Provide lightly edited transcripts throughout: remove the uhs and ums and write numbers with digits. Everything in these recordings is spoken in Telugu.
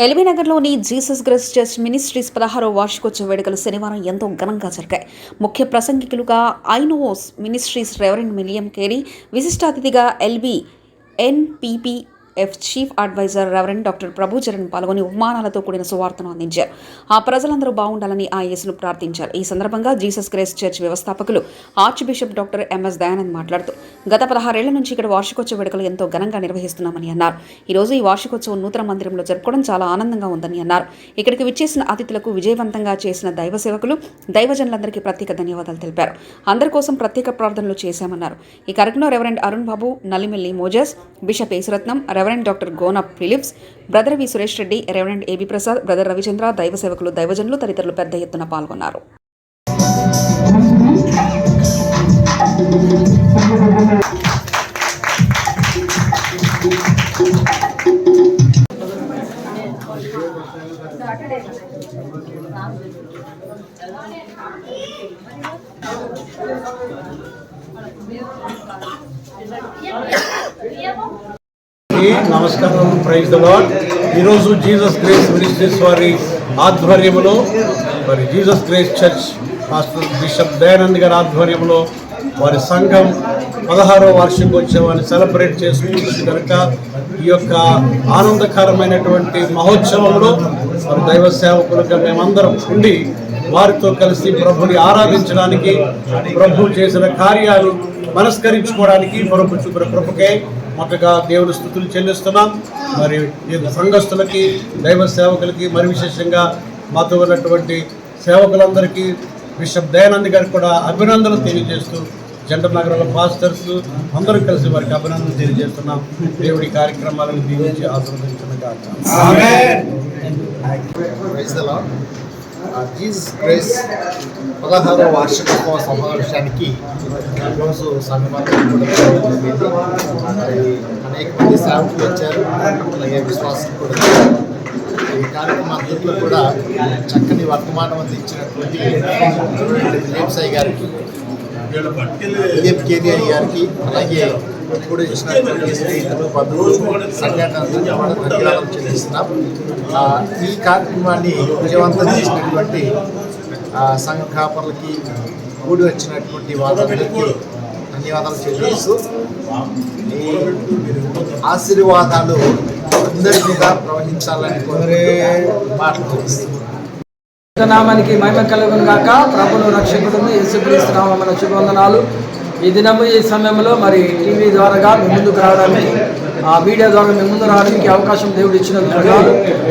ఎల్బీ నగర్లోని జీసస్ గ్రేస్ చర్చ్ మినిస్ట్రీస్ 16వ వార్షికోత్సవ వేడుకలు శనివారం ఎంతో ఘనంగా జరిగాయి. ముఖ్య ప్రసంగికులుగా ఐనోస్ మినిస్ట్రీస్ రెవరెండ్ మిలియం కేరీ, విశిష్ట అతిథిగా LB NPPF chief adviser reverend doctor Prabhucharan పాల్గొని ఉపమానాలతో కూడిన సువార్తను అందించారు. ఆ ప్రజలందరూ బాగుండాలని ఆ యేసును ప్రార్థించారు. ఈ సందర్భంగా జీసస్ గ్రేస్ చర్చ్ వ్యవస్థాపకులు arch bishop doctor MS Dayanand మాట్లాడుతూ గత 16 ఏళ్ల నుంచి ఇక్కడ వార్షికోత్సవ వేడుకలు ఎంతో ఘనంగా నిర్వహిస్తున్నామని అన్నారు. ఈరోజు ఈ వార్షికోత్సవం నూతన మందిరంలో జరుపుకోవడం చాలా ఆనందంగా ఉందని అన్నారు. ఇక్కడికి విచ్చేసిన అతిథులకు విజయవంతంగా చేసిన దైవ సేవకులు, దైవజనులందరికీ ప్రత్యేక ధన్యవాదాలు తెలిపారు. అందరి కోసం ప్రత్యేక ప్రార్థనలు చేశామన్నారు. ఈ కార్యక్రమంలో reverend Arun Babu, Nallimelli Moses, bishop Yesuratnam, reverend doctor Gona Phillips, brother V Suresh Reddy, reverend AB Prasad, brother Ravichandra, దైవ సేవకులు, దైవజనులు తదితరులు పెద్ద ఎత్తున పాల్గొన్నారు. నమస్కారం, ప్రైజ్ ద లార్డ్. ఈరోజు జీసస్ గ్రేస్ మినిస్ట్రీస్ వారి ఆధ్వర్యంలో మరి Jesus Grace church pastor bishop Dayanand గారి ఆధ్వర్యంలో వారి సంఘం 16వ వార్షికోత్సవాన్ని సెలబ్రేట్ చేసుకుంటుంది కనుక ఈ యొక్క ఆనందకరమైనటువంటి మహోత్సవంలో మరి దైవ సేవకులుగా మేమందరం ఉండి వారితో కలిసి ప్రభుని ఆరాధించడానికి, ప్రభు చేసిన కార్యాలు మనస్కరించుకోవడానికి ప్రభు చూపిన కృపకే మొదటగా దేవుని స్తుతులు చెల్లిస్తున్నాం. మరి సంఘస్థులకి, దైవ సేవకులకి, మరి విశేషంగా మాతో ఉన్నటువంటి సేవకులందరికీ బిషప్ దయానంద్ గారికి కూడా అభినందనలు తెలియజేస్తూ జంటర్ నగరంలో పాస్టర్స్ అందరూ కలిసి వారికి అభినందనలు తెలియజేస్తున్నాం. దేవుడి కార్యక్రమాలను దీవించి ఆశీర్వదించునుగాక. జీసస్ గ్రేస్ 16వ వార్షికోత్సవ సమావేశానికి ఈరోజు సంఘమంతా అనేక మంది సేవకులు వచ్చారు, అలాగే విశ్వాసులు కూడా వచ్చారు. ఈ కార్యక్రమం అంతట్లో కూడా చక్కని వర్తమానం అందించినటువంటి విలియం సాయి గారికి, విలియం కేరీ గారికి, అలాగే ఇప్పుడు ఇచ్చినటువంటి స్నేహితులు, బంధువులు, సంఘటనలు ధన్యవాదాలు చెల్లిస్తున్నాం. ఈ కార్యక్రమాన్ని విజయవంతం చేసినటువంటి సంఘ కాపర్లకి, కూడి వచ్చినటువంటి వాళ్ళందరికీ ధన్యవాదాలు చెల్లిస్తూ ఈ ఆశీర్వాదాలు అందరి మీద ప్రవహించాలని మాట్లాడుతున్నాం. నామానికి మహిమ కలుగును గాక. ప్రభును రక్షకుడును యేసుక్రీస్తు నామమున శుభవందనాలు. ఈ దినము ఈ సమయంలో మరి టీవీ ద్వారా మీ ముందుకు రావడానికి, మీడియా ద్వారా మీ ముందు రావడానికి అవకాశం దేవుడు ఇచ్చినందుకు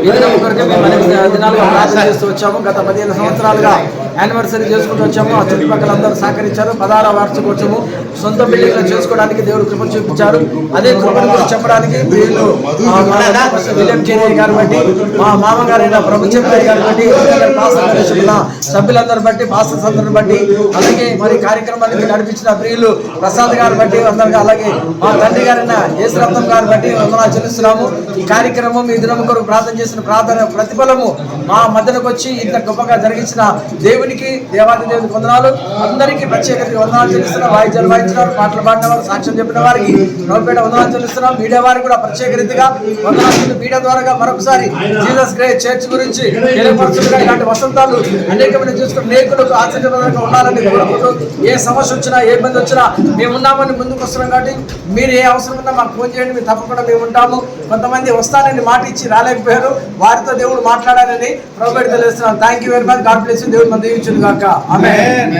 ఈ దినం కొరకు మేము అనేక దినాలుగా ప్రార్థన చేస్తూ వచ్చాము. గత 15 సంవత్సరాలుగా యానివర్సరీ చేసుకుంటూ వచ్చాము. ఆ చుట్టుపక్కల అందరూ సహకరించారు. 16వ వార్షికోత్సవం సొంత బిల్డింగ్లో చేసుకోవడానికి దేవుడు కృప చూపించారు. అదే కృపను గురించి చెప్పడానికి వీళ్ళు విలియం కేరీ గారు బట్టి, మా మామగారైన ప్రభుచంద్ర గారు బట్టి, సభ్యులందరూ బట్టి, పాస్టర్స్ అందరిని బట్టి, అలాగే మరి కార్యక్రమానికి నడిపించిన ప్రియులు ప్రసాద్ గారు బట్టి అందరికీ, అలాగే మా తండ్రి గారైన యేసురత్నం గారు బట్టి వందనాలు చెల్లిస్తున్నాము. ఈ కార్యక్రమం ఈ దినం కొరకు ప్రార్థన చేసిన ప్రార్థన ప్రతిఫలము మా మధ్యలోకి వచ్చి ఇంత గొప్పగా జరిగించిన దేవునికి, దేవాది దేవునికి వందనాలు. అందరికీ ప్రత్యేకంగా వందనాలు చెల్లిస్తున్నాం. వాయిద్యాలు వాయించినారు, పాటలు పాడిన వారు, సాక్ష్యం చెప్పిన వారికి నోపేట వందనాలు చెల్లిస్తున్నాం. మీడియా వారికి కూడా ప్రత్యేక రీతిగా వందనాలు. మీడియా ద్వారా మరొకసారి జీసస్ గ్రేస్ చర్చ్ గురించి తెలియపరచుగా ఇలాంటి వసంతాలు అనేకమైన చూసుకుని నేకులకు ఆశ్చర్యకరంగా ఉండాలని కోరుకుంటూ, ఏ సమస్య వచ్చినా, ఏ ఇబ్బంది వచ్చినా మేము ఉన్నామని ముందుకు వస్తున్నాం. కాబట్టి మీరు ఏ అవసరం ఉన్నా మాకు ఫోన్ చేయండి, మేము తప్పకుండా మేము ఉంటాము. కొంతమంది వస్తానని మాట ఇచ్చి రాలేకపోయారు, వారితో దేవుడు మాట్లాడాలని ప్రభుత్వం తెలుస్తున్నాం. Thank you very much. God bless you. దేవుడు మన దీవించును గాక. ఆమేన్.